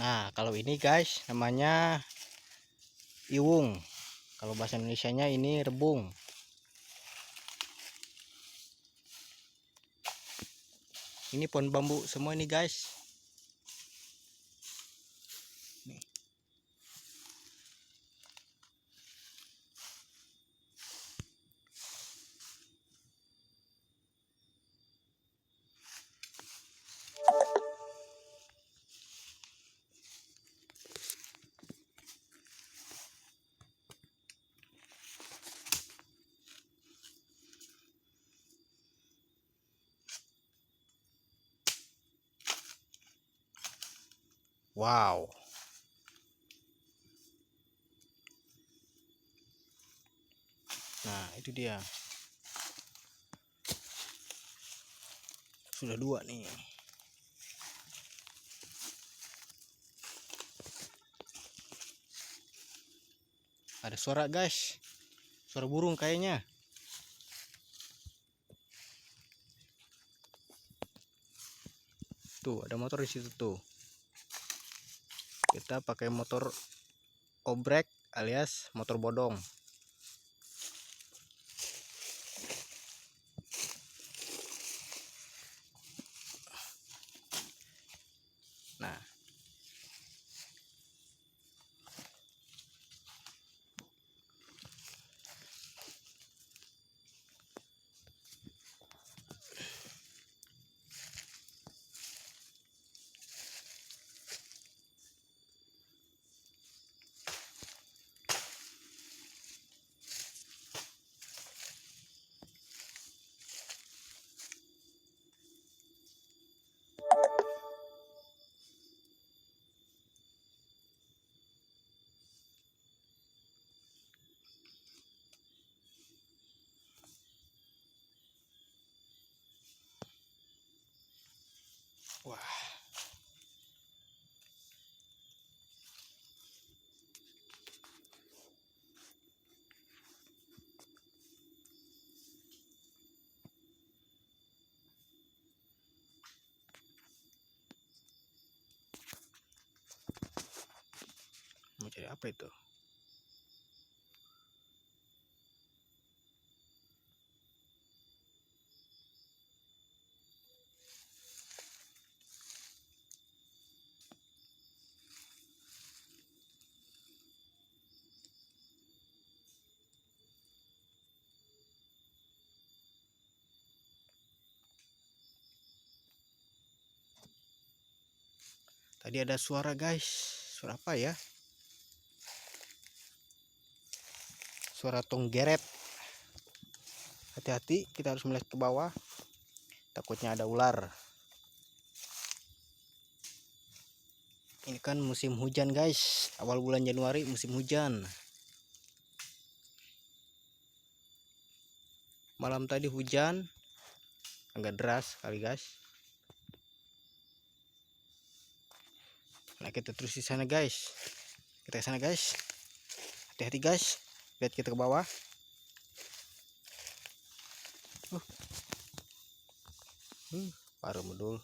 Nah, kalau ini guys namanya iwung. Kalau bahasa Indonesianya ini rebung. Ini pohon bambu semua ini guys. Nih. Wow. Nah, itu dia. Sudah dua nih. Ada suara guys. Suara burung kayaknya. Tuh, ada motor di situ tuh. Kita pakai motor obrek alias motor bodong. Nah, wah. Mau cari apa itu? Tadi ada suara guys. Suara apa ya? Suara tonggeret. Hati-hati, kita harus melihat ke bawah. Takutnya ada ular. Ini kan musim hujan guys. Awal bulan Januari musim hujan. Malam tadi hujan. Agak deras kali guys. Nah, kita terus di sana guys. Kita ke sana guys. Hati-hati guys. Lihat kita ke bawah. Parah medul.